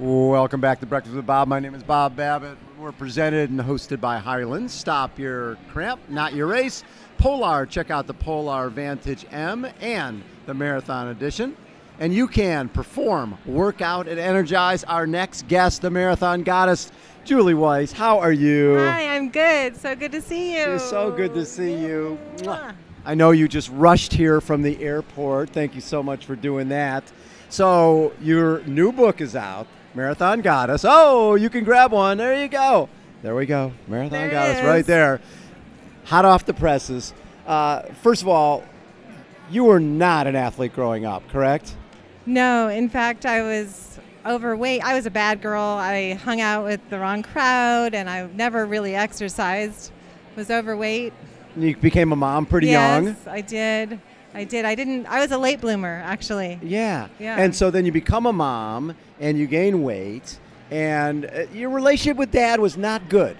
Welcome back to Breakfast with Bob. My name is Bob Babbitt. We're presented and hosted by Hyland. Stop your cramp, not your race. Polar, check out the Polar Vantage M and the Marathon Edition. And UCAN, perform, work out, and energize. Our next guest, the Marathon Goddess, Julie Weiss. How are you? Hi, I'm good. So good to see you. It's so good to see you. I know you just rushed here from the airport. Thank you so much for doing that. So your new book is out, Marathon Goddess. Oh, you can grab one. There you go. There we go. Marathon There it Goddess is. right there. Hot off the presses. First of all, you were not an athlete growing up, correct? No, in fact, I was overweight. I was a bad girl. I hung out with the wrong crowd, and I never really exercised. Was overweight. You became a mom pretty young. Yes, I did. I was a late bloomer, actually. Yeah. Yeah. And so then you become a mom, and you gain weight, and your relationship with Dad was not good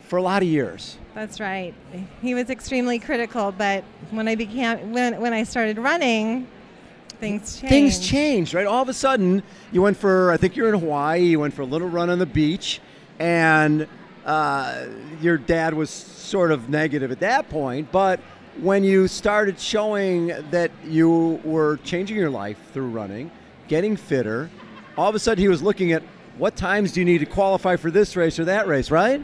for a lot of years. That's right. He was extremely critical, but when I started running, things changed. Things changed, right? All of a sudden, you went for, I think you're in Hawaii, you went for a little run on the beach, and your dad was sort of negative at that point, but when you started showing that you were changing your life through running, getting fitter, all of a sudden he was looking at what times do you need to qualify for this race or that race, right?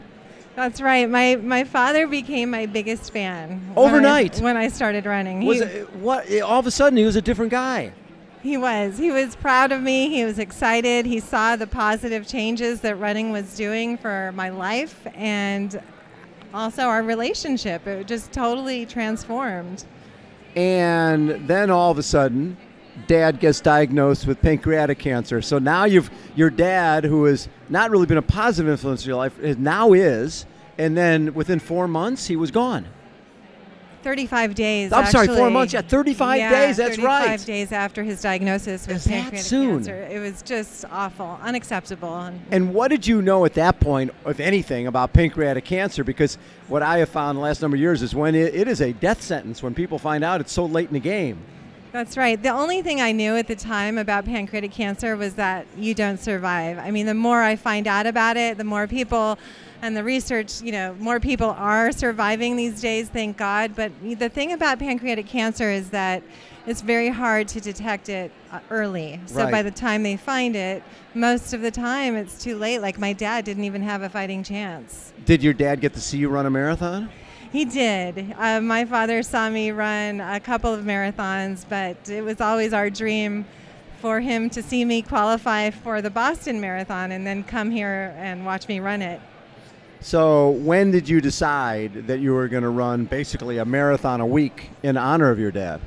That's right. My father became my biggest fan Overnight. when I started running. All of a sudden he was a different guy. He was proud of me. He was excited. He saw the positive changes that running was doing for my life and also our relationship. It just totally transformed. And then all of a sudden, Dad gets diagnosed with pancreatic cancer. So now your dad, who has not really been a positive influence in your life, now is. And then within 4 months, he was gone. 35 days. I'm sorry, actually. 4 months. Yeah, 35 days. That's 35 right. 35 days after his diagnosis with Is that pancreatic soon? cancer. It was just awful, unacceptable. And what did you know at that point, if anything, about pancreatic cancer? Because what I have found the last number of years is when it is a death sentence when people find out it's so late in the game. That's right. The only thing I knew at the time about pancreatic cancer was that you don't survive. I mean, the more I find out about it, the more people and the research, more people are surviving these days, thank God. But the thing about pancreatic cancer is that it's very hard to detect it early. So Right. by the time they find it, most of the time it's too late. Like my dad didn't even have a fighting chance. Did your dad get to see you run a marathon? He did. My father saw me run a couple of marathons, but it was always our dream for him to see me qualify for the Boston Marathon and then come here and watch me run it. So when did you decide that you were going to run basically a marathon a week in honor of your dad?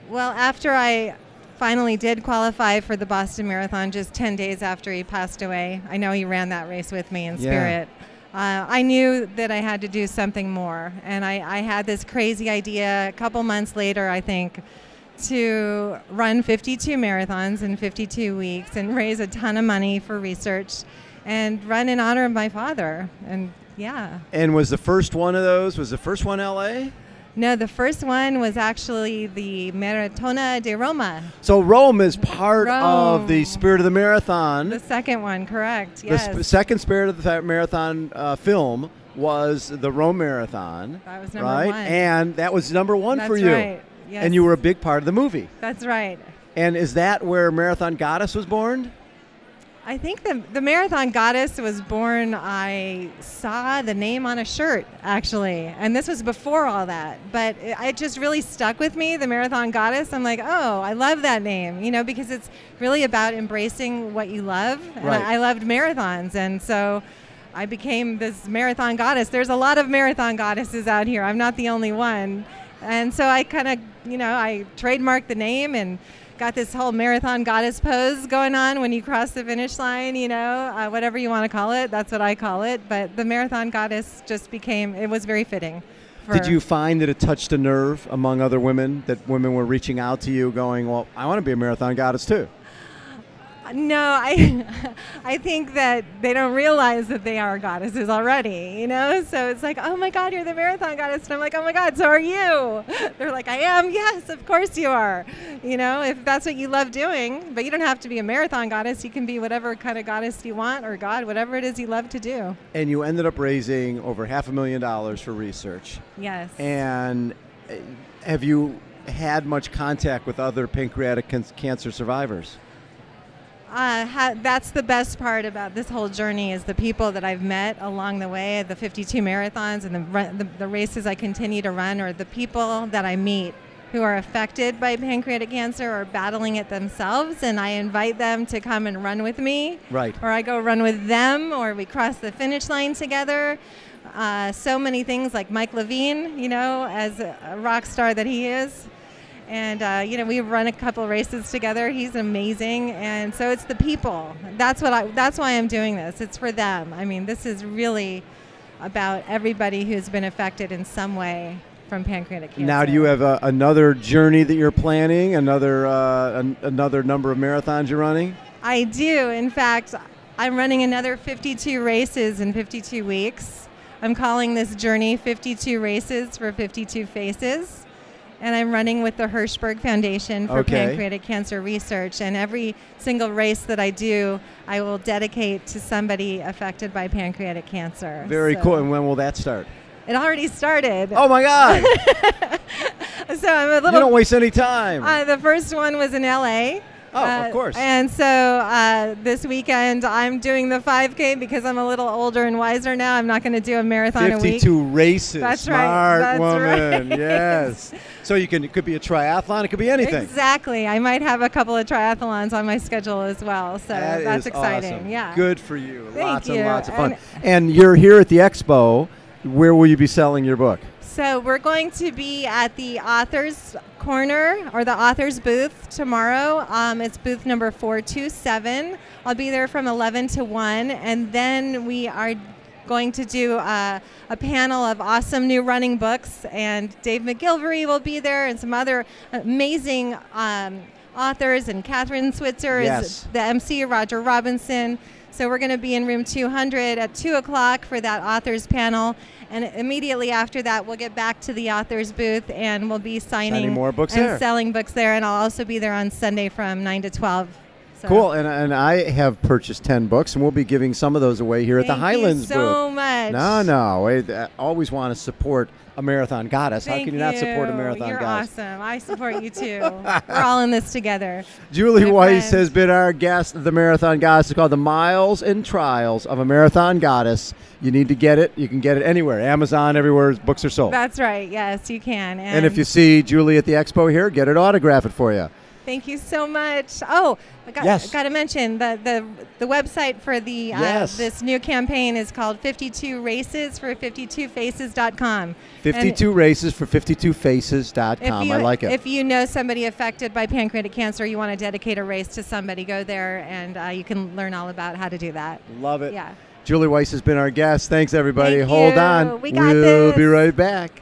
Well, after I finally did qualify for the Boston Marathon, just 10 days after he passed away, I know he ran that race with me in spirit. I knew that I had to do something more, and I had this crazy idea a couple months later, I think, to run 52 marathons in 52 weeks and raise a ton of money for research and run in honor of my father. And yeah. And was the first one of those, was the first one LA? No, the first one was actually the Maratona di Roma. So Rome is part of Rome. the Spirit of the Marathon. The second one, correct, The yes. second Spirit of the Marathon film was the Rome Marathon. That was number right? one. And that was number one That's for you. right, yes. And you were a big part of the movie. That's right. And is that where Marathon Goddess was born? I think the Marathon Goddess was born, I saw the name on a shirt, actually. And this was before all that. But it just really stuck with me, the Marathon Goddess. I'm like, oh, I love that name, because it's really about embracing what you love. And Right. I loved marathons. And so I became this Marathon Goddess. There's a lot of Marathon Goddesses out here. I'm not the only one. And so I kind of, I trademarked the name and got this whole Marathon Goddess pose going on when you cross the finish line, whatever you want to call it. That's what I call it. But the Marathon Goddess just it was very fitting. Did you find that it touched a nerve among other women, that women were reaching out to you going, well, I want to be a Marathon Goddess too? No, I think that they don't realize that they are goddesses already, you know? So it's like, oh my God, you're the marathon goddess. And I'm like, oh my God, so are you? They're like, I am. Yes, of course you are. You know, if that's what you love doing, but you don't have to be a marathon goddess. You can be whatever kind of goddess you want, or God, whatever it is you love to do. And you ended up raising over $500,000 for research. Yes. And have you had much contact with other pancreatic cancer survivors? That's the best part about this whole journey, is the people that I've met along the way, the 52 marathons and the races I continue to run, or the people that I meet who are affected by pancreatic cancer or battling it themselves, and I invite them to come and run with me. Right. Or I go run with them, or we cross the finish line together. So many things, like Mike Levine, you know, as a rock star that he is. And, you know, we've run a couple races together. He's amazing. And so it's the people. That's why I'm doing this. It's for them. I mean, this is really about everybody who's been affected in some way from pancreatic cancer. Now, do you have another journey that you're planning, another number of marathons you're running? I do. In fact, I'm running another 52 races in 52 weeks. I'm calling this journey 52 Races for 52 Faces. And I'm running with the Hirschberg Foundation for Pancreatic Cancer Research. And every single race that I do, I will dedicate to somebody affected by pancreatic cancer. Very cool. And when will that start? It already started. Oh, my God. So I'm a little... You don't waste any time. The first one was in L.A. Oh, of course. And so this weekend I'm doing the 5K because I'm a little older and wiser now. I'm not going to do a marathon a week. 52 races. That's Smart right. That's woman. Right. Yes. So it could be a triathlon. It could be anything. Exactly. I might have a couple of triathlons on my schedule as well. So that's exciting. Awesome. Yeah. Good for you. Thank you. And lots of fun. And you're here at the expo. Where will you be selling your book? So we're going to be at the author's corner, or the author's booth, tomorrow. It's booth number 427. I'll be there from 11 to 1, and then we are going to do a panel of awesome new running books, and Dave McGilvery will be there, and some other amazing authors, and Catherine Switzer is the MC, Roger Robinson. So we're going to be in room 200 at 2 o'clock for that authors panel. And immediately after that, we'll get back to the author's booth, and we'll be signing more books and there. Selling books there. And I'll also be there on Sunday from 9 to 12. So. Cool. And I have purchased 10 books, and we'll be giving some of those away here at the Hyland's booth. Thank you so much. No. I always want to support a marathon goddess. How can you not support a marathon goddess? You're awesome. I support you too. We're all in this together. Julie Weiss has been our guest. The Marathon Goddess is called The Miles and Trials of a Marathon Goddess. You need to get it. You can get it anywhere. Amazon, everywhere books are sold. That's right. Yes, you can. And if you see Julie at the expo here, get her to autograph it for you. Thank you so much. Oh, I got to mention the website for the this new campaign is called 52 Races for 52faces.com. 52 Races for 52faces.com. I like it. If you know somebody affected by pancreatic cancer, you want to dedicate a race to somebody, go there, and you can learn all about how to do that. Love it. Yeah. Julie Weiss has been our guest. Thanks, everybody. Thank Hold you. on. We got we'll this. be right back.